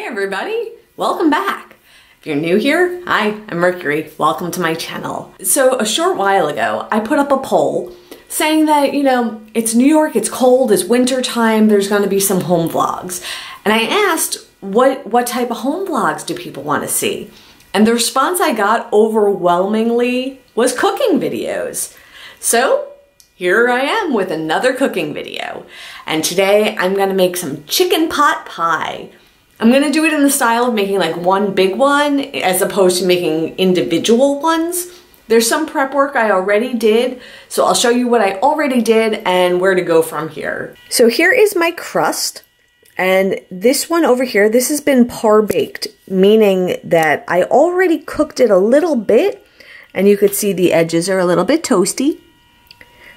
everybody, welcome back. If you're new here, hi, I'm Mercury. Welcome to my channel. So a short while ago, I put up a poll saying that, it's New York, it's cold, it's winter time, there's gonna be some home vlogs. And I asked what type of home vlogs do people want to see? And the response I got overwhelmingly was cooking videos. So here I am with another cooking video. And today I'm gonna make some chicken pot pie. I'm gonna do it in the style of making like one big one as opposed to making individual ones. There's some prep work I already did, so I'll show you what I already did and where to go from here. So here is my crust, and this one over here, this has been par baked, meaning that I already cooked it a little bit, and you could see the edges are a little bit toasty.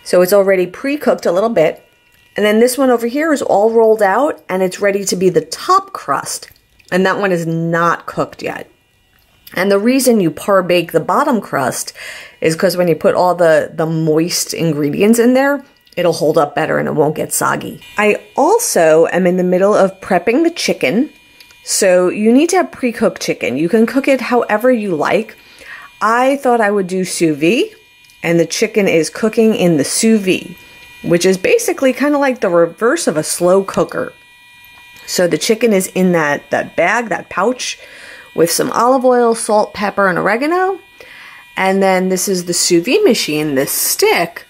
So it's already pre-cooked a little bit. And then this one over here is all rolled out and it's ready to be the top crust. And that one is not cooked yet. And the reason you par bake the bottom crust is because when you put all the moist ingredients in there, it'll hold up better and it won't get soggy. I also am in the middle of prepping the chicken. So you need to have pre-cooked chicken. You can cook it however you like. I thought I would do sous vide, and the chicken is cooking in the sous vide, which is basically kind of like the reverse of a slow cooker. So the chicken is in that bag, that pouch, with some olive oil, salt, pepper, and oregano. And then this is the sous vide machine, this stick,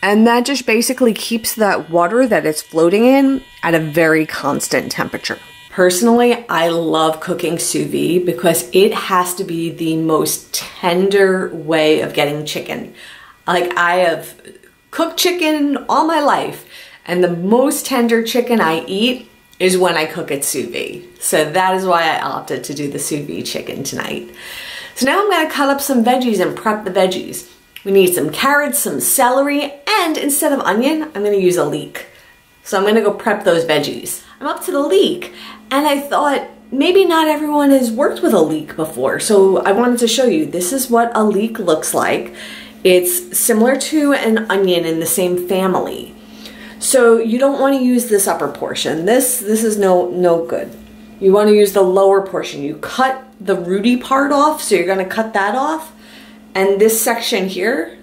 and that just basically keeps that water that it's floating in at a very constant temperature. Personally, I love cooking sous vide because it has to be the most tender way of getting chicken. Like, I have cooked chicken all my life, and the most tender chicken I eat is when I cook it sous vide. So that is why I opted to do the sous vide chicken tonight. So now I'm gonna cut up some veggies and prep the veggies. We need some carrots, some celery, and instead of onion, I'm gonna use a leek. So I'm gonna go prep those veggies. I'm up to the leek, and I thought maybe not everyone has worked with a leek before, so I wanted to show you. This is what a leek looks like. It's similar to an onion in the same family. So you don't want to use this upper portion. This is no good. You want to use the lower portion. You cut the rooty part off, so you're going to cut that off. And this section here,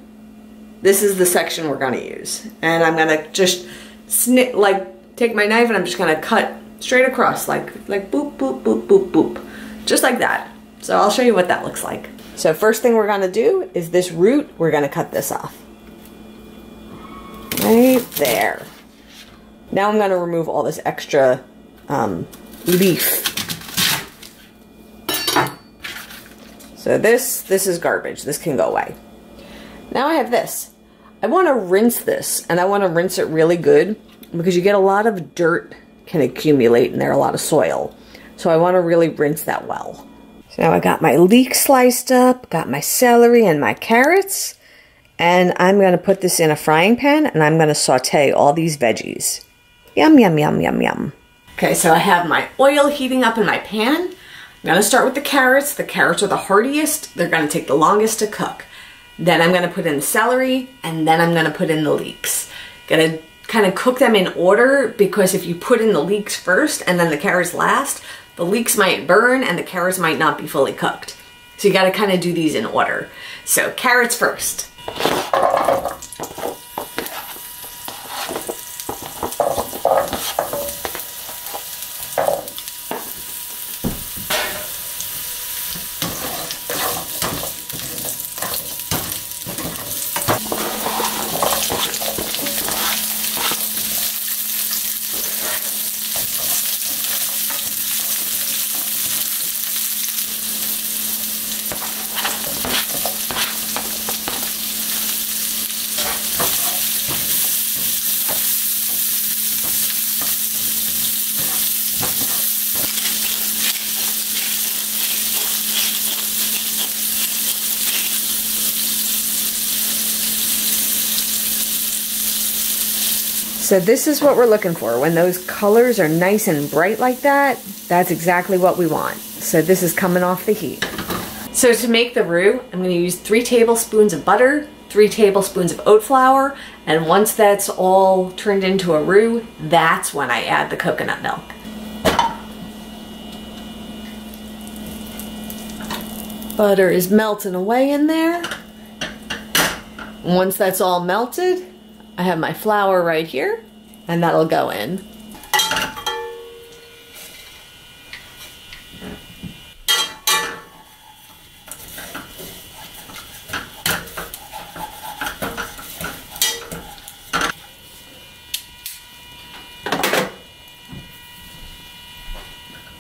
this is the section we're going to use. And I'm going to just take my knife and I'm just going to cut straight across, like boop, boop, boop, boop, boop. Just like that. So I'll show you what that looks like. So first thing we're going to do is this root, we're going to cut this off. Right there. Now I'm going to remove all this extra leaf. So this is garbage. This can go away. Now I have this. I want to rinse this, and I want to rinse it really good because you get a lot of dirt can accumulate in there, a lot of soil. So I want to really rinse that well. So now I got my leek sliced up, got my celery and my carrots, and I'm going to put this in a frying pan and I'm going to saute all these veggies. Yum, yum, yum, yum, yum. Okay, so I have my oil heating up in my pan. I'm going to start with the carrots. The carrots are the hardiest. They're going to take the longest to cook. Then I'm going to put in the celery, and then I'm going to put in the leeks. Going to kind of cook them in order, because if you put in the leeks first and then the carrots last, the leeks might burn and the carrots might not be fully cooked. So you got to kind of do these in order. So carrots first. So this is what we're looking for. When those colors are nice and bright like that, that's exactly what we want. So this is coming off the heat. So to make the roux, I'm going to use 3 tablespoons of butter, 3 tablespoons of oat flour, and once that's all turned into a roux, that's when I add the coconut milk. Butter is melting away in there. Once that's all melted, I have my flour right here, and that'll go in.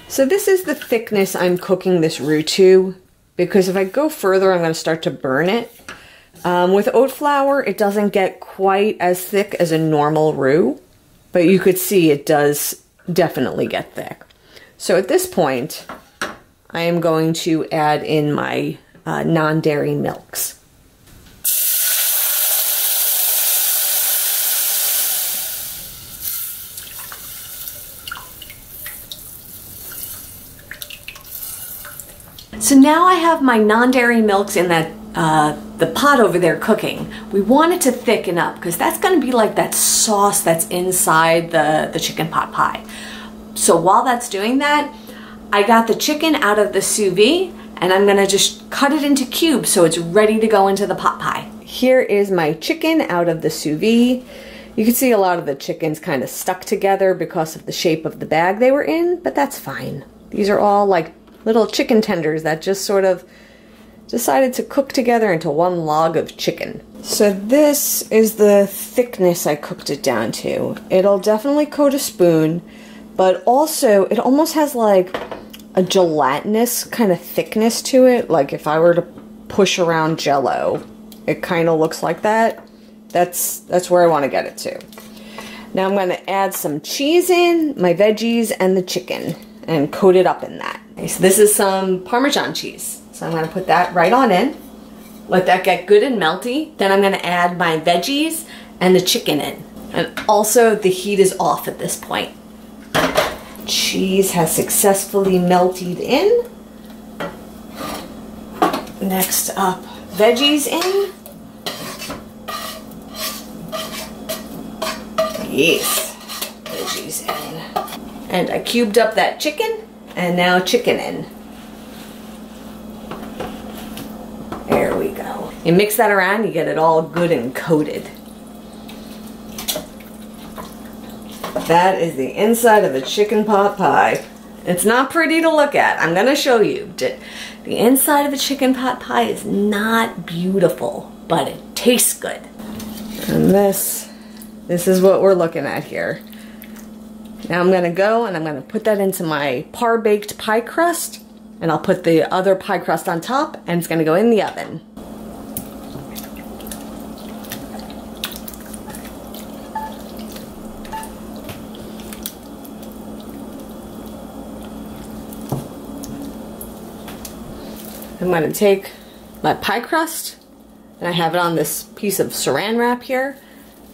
So this is the thickness I'm cooking this roux to, because if I go further, I'm going to start to burn it. With oat flour, it doesn't get quite as thick as a normal roux, but you could see it does definitely get thick. So at this point, I am going to add in my non-dairy milks. So now I have my non-dairy milks in that the pot over there cooking. We want it to thicken up because that's going to be like that sauce that's inside the chicken pot pie. So while that's doing that, I got the chicken out of the sous vide and I'm going to just cut it into cubes so it's ready to go into the pot pie. Here is my chicken out of the sous vide. You can see a lot of the chicken's kind of stuck together because of the shape of the bag they were in, but that's fine. These are all like little chicken tenders that just sort of decided to cook together into one log of chicken. So this is the thickness I cooked it down to. It'll definitely coat a spoon, but also it almost has like a gelatinous kind of thickness to it. Like if I were to push around Jell-O, it kind of looks like that. That's where I want to get it to. Now I'm going to add some cheese in, my veggies, and the chicken, and coat it up in that. Okay, so this is some Parmesan cheese. So I'm going to put that right on in. Let that get good and melty. Then I'm going to add my veggies and the chicken in. And also the heat is off at this point. Cheese has successfully melted in. Next up, veggies in. Yes, veggies in. And I cubed up that chicken, and now chicken in. There we go. You mix that around, you get it all good and coated. That is the inside of a chicken pot pie. It's not pretty to look at. I'm gonna show you. The inside of a chicken pot pie is not beautiful, but it tastes good. And this is what we're looking at here. Now I'm gonna go and I'm gonna put that into my par-baked pie crust, and I'll put the other pie crust on top, and it's gonna go in the oven. I'm gonna take my pie crust, and I have it on this piece of saran wrap here,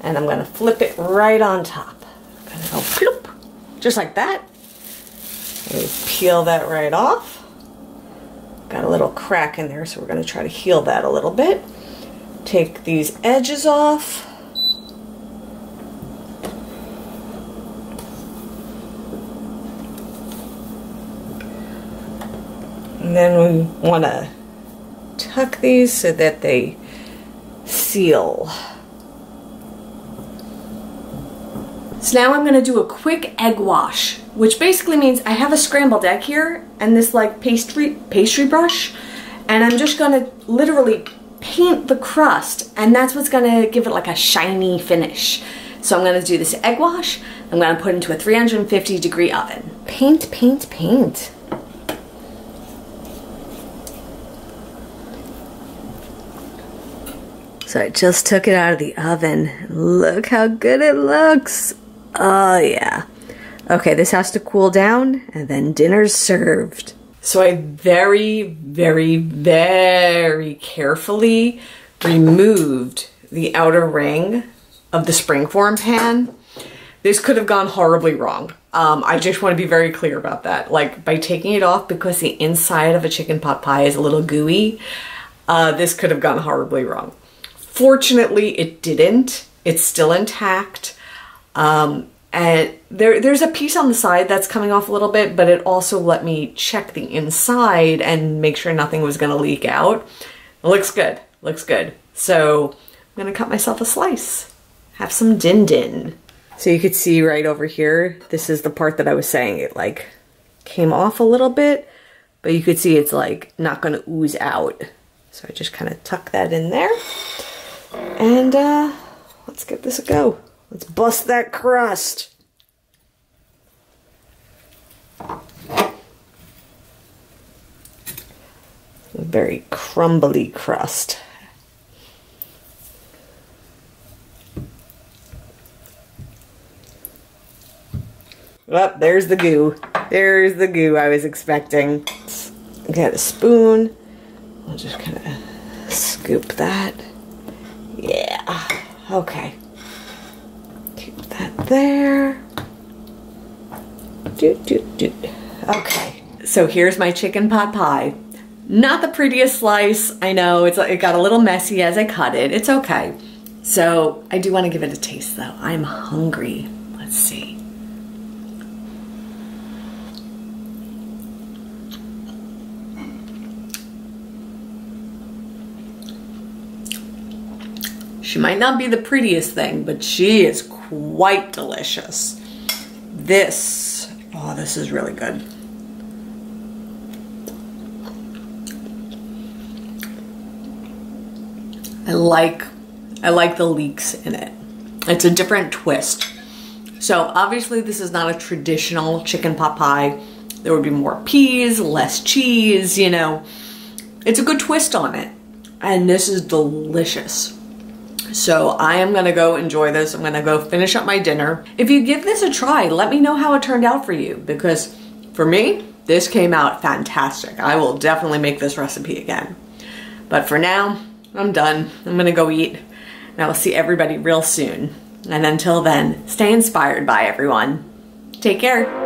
and I'm gonna flip it right on top. I'm gonna go ploop, just like that. And peel that right off. Got a little crack in there, so we're gonna try to heal that a little bit. Take these edges off. And then we want to tuck these so that they seal. So now I'm going to do a quick egg wash, which basically means I have a scrambled egg here and this like pastry brush, and I'm just going to literally paint the crust, and that's what's going to give it like a shiny finish. So I'm going to do this egg wash. I'm going to put it into a 350-degree oven. Paint, paint, paint. So I just took it out of the oven. Look how good it looks. Oh yeah. Okay, this has to cool down and then dinner's served. So I very, very, very carefully removed the outer ring of the springform pan. This could have gone horribly wrong. I just want to be very clear about that. Like, by taking it off because the inside of a chicken pot pie is a little gooey, this could have gone horribly wrong. Fortunately, it didn't. It's still intact. And And there's a piece on the side that's coming off a little bit, but it also let me check the inside and make sure nothing was gonna leak out. It looks good, looks good. So I'm gonna cut myself a slice. Have some din din. So you could see right over here, this is the part that I was saying, it like came off a little bit, but you could see it's like not gonna ooze out. So I just kind of tuck that in there. And let's give this a go. Let's bust that crust. A very crumbly crust. Oh, there's the goo. There's the goo I was expecting. Get a spoon. I'll just kind of scoop that. Yeah. Okay. Keep that there. Okay. So here's my chicken pot pie. Not the prettiest slice. I know it got a little messy as I cut it. It's okay. So I do want to give it a taste though. I'm hungry. Let's see. She might not be the prettiest thing, but she is quite delicious. This is really good. I like the leeks in it. It's a different twist. So obviously this is not a traditional chicken pot pie. There would be more peas, less cheese, you know. It's a good twist on it. And this is delicious. So I am gonna go enjoy this. I'm gonna go finish up my dinner. If you give this a try, let me know how it turned out for you, because for me, this came out fantastic. I will definitely make this recipe again. But for now, I'm done. I'm gonna go eat, and I will see everybody real soon. And until then, stay inspired by everyone. Take care.